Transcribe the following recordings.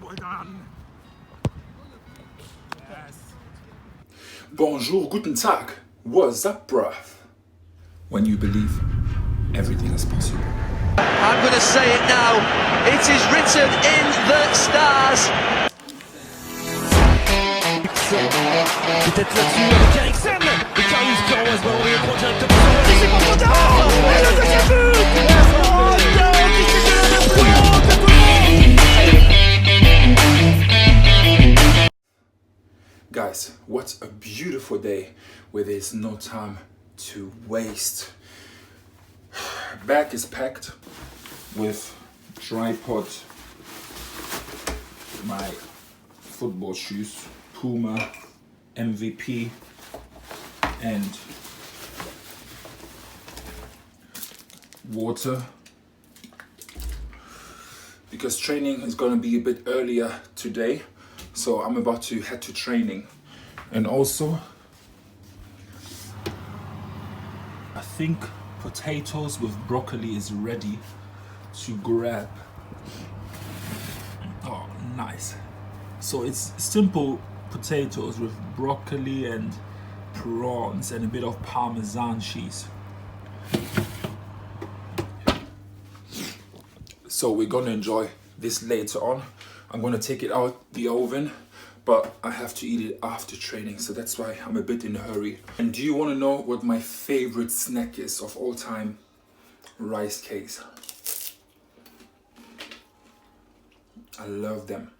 Well done. Yes. Bonjour, guten Tag. What's up, bruv? When you believe, everything is possible. I'm going to say it now. It is written in the stars. Peut-être là-dessus avec Eriksen. Et Karius qui renvoie ce ballon et prend directement sur le laissé pour Godin. Et le deuxième but. Oh non, qui s'est donné le point de tout le monde. Guys, what a beautiful day where there's no time to waste. Bag is packed with tripod, my football shoes, Puma, MVP, and water, because training is going to be a bit earlier today, so I'm about to head to training. And also I think potatoes with broccoli is ready to grab. Oh, nice. So it's simple potatoes with broccoli and prawns and a bit of Parmesan cheese. So we're gonna enjoy this later on. I'm gonna take it out the oven, but I have to eat it after training, so that's why I'm a bit in a hurry. And do you want to know what my favorite snack is of all time? Rice cakes. I love them.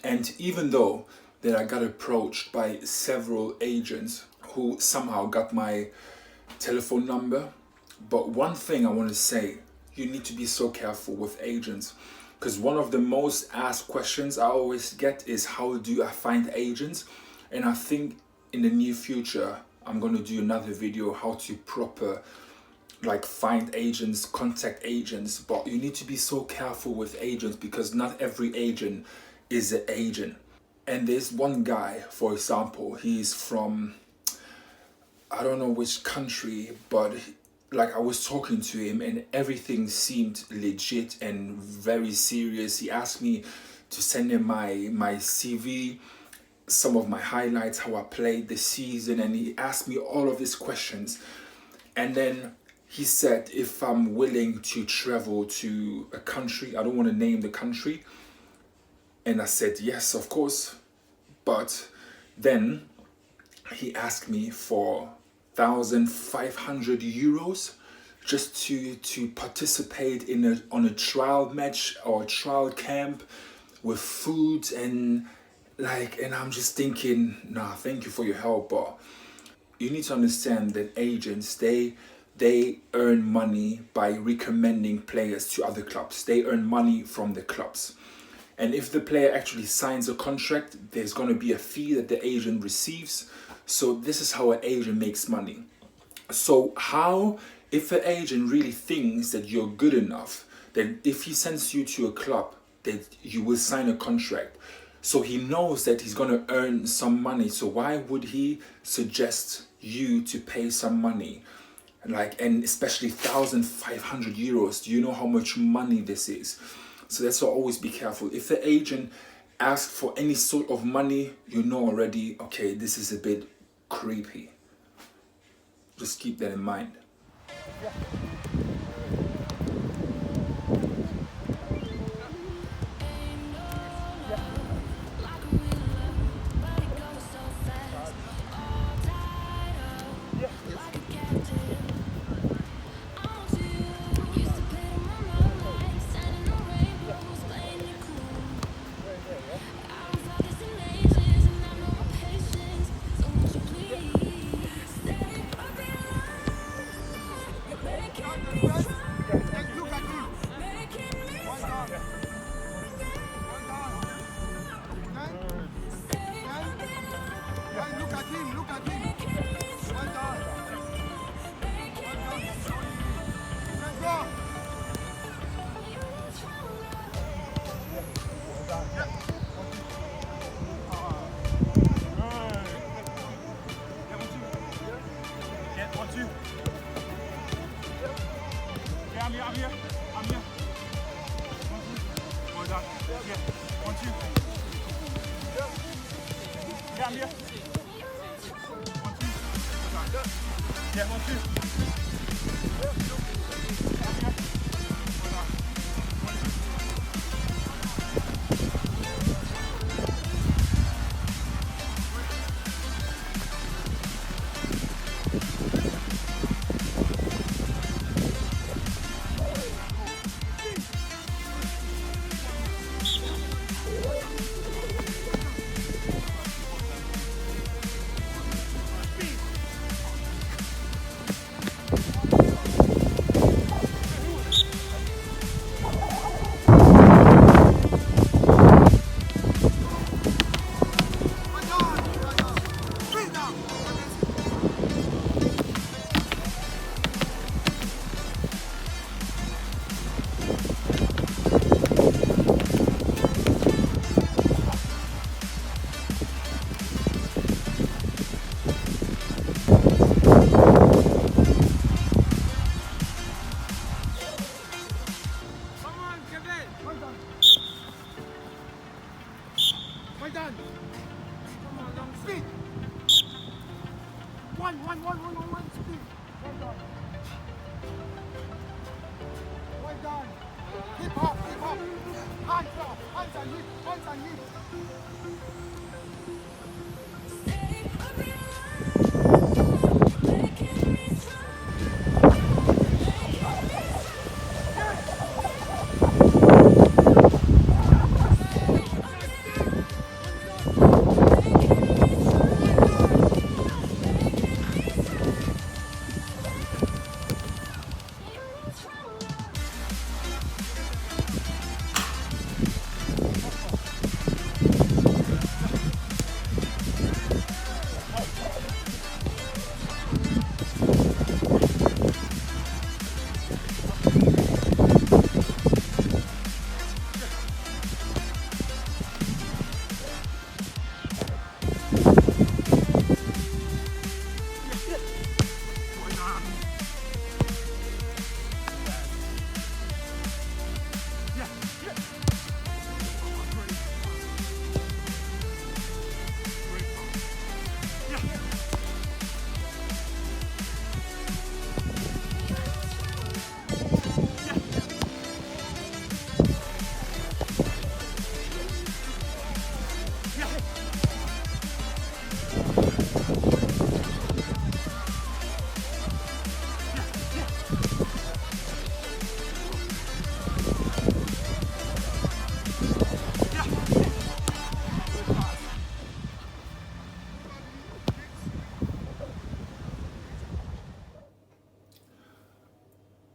And even though that I got approached by several agents who somehow got my telephone number, but one thing I want to say, you need to be so careful with agents. Because one of the most asked questions I always get is, how do I find agents? And I think in the near future I'm going to do another video how to proper like find agents, contact agents. But you need to be so careful with agents, because not every agent is an agent. And there's one guy, for example, he's from, I don't know which country, but like I was talking to him and everything seemed legit and very serious. He asked me to send him my CV, some of my highlights, how I played this season, and he asked me all of these questions. And then he said if I'm willing to travel to a country, I don't want to name the country, and I said yes, of course. But then he asked me for 1,500 euros just to participate in on a trial match or a trial camp with food and like, and I'm just thinking, nah, thank you for your help. But you need to understand that agents, they earn money by recommending players to other clubs. They earn money from the clubs. And if the player actually signs a contract, there's going to be a fee that the agent receives. So this is how an agent makes money. So how, if an agent really thinks that you're good enough, that if he sends you to a club, that you will sign a contract. So he knows that he's going to earn some money. So why would he suggest you to pay some money? Like, and especially 1,500 euros. Do you know how much money this is? So that's why always be careful. If the agent asks for any sort of money, you know already, okay, this is a bit creepy. Just keep that in mind.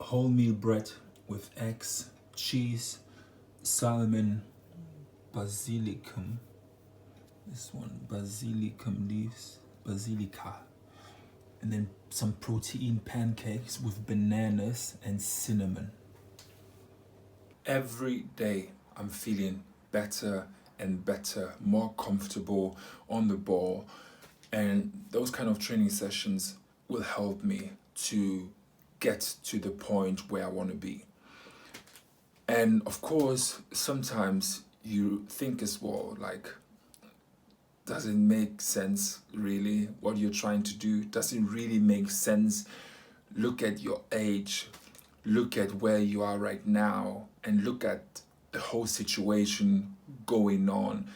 Wholemeal bread with eggs, cheese, salmon, basilicum. This one, basilicum leaves, basilica. And then some protein pancakes with bananas and cinnamon. Every day I'm feeling better and better, more comfortable on the ball. And those kind of training sessions will help me to get to the point where I want to be. And of course, sometimes you think as well, like, does it make sense really what you're trying to do? Does it really make sense? Look at your age, look at where you are right now, and look at the whole situation going on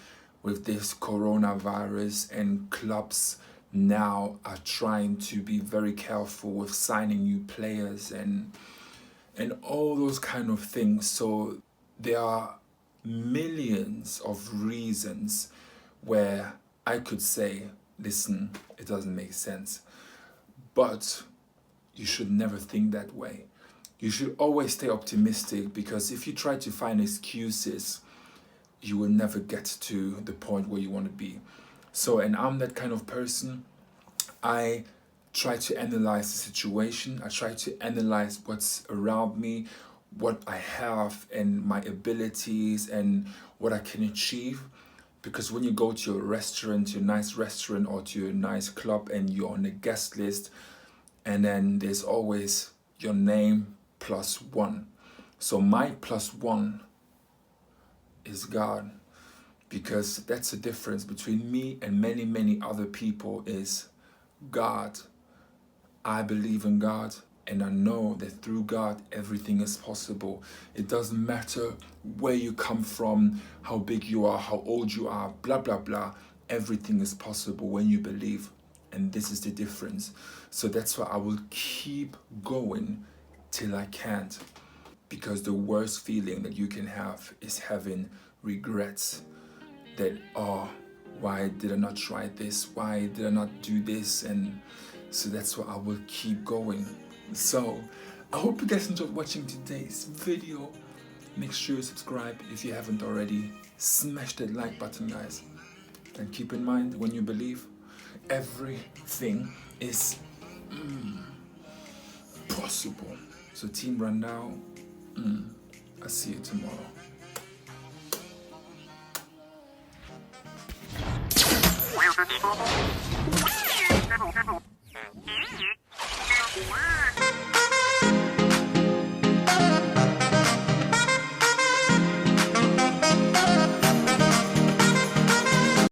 with this coronavirus, and clubs now are trying to be very careful with signing new players and all those kind of things. So there are millions of reasons where I could say, listen, it doesn't make sense. But you should never think that way. You should always stay optimistic, because if you try to find excuses, you will never get to the point where you want to be. So, and I'm that kind of person. I try to analyze the situation. I try to analyze what's around me, what I have, and my abilities, and what I can achieve. Because when you go to a restaurant, to a nice restaurant, or to a nice club, and you're on the guest list, and then there's always your name plus one. So my plus one is God. Because that's the difference between me and many, many other people is God. I believe in God, and I know that through God, everything is possible. It doesn't matter where you come from, how big you are, how old you are, blah, blah, blah. Everything is possible when you believe. And this is the difference. So that's why I will keep going till I can't. Because the worst feeling that you can have is having regrets. That, oh, why did I not try this? Why did I not do this? And so that's why I will keep going. So I hope you guys enjoyed watching today's video. Make sure you subscribe if you haven't already. Smash that like button, guys. And keep in mind, when you believe, everything is possible. So Team Rundown, I'll see you tomorrow. Well,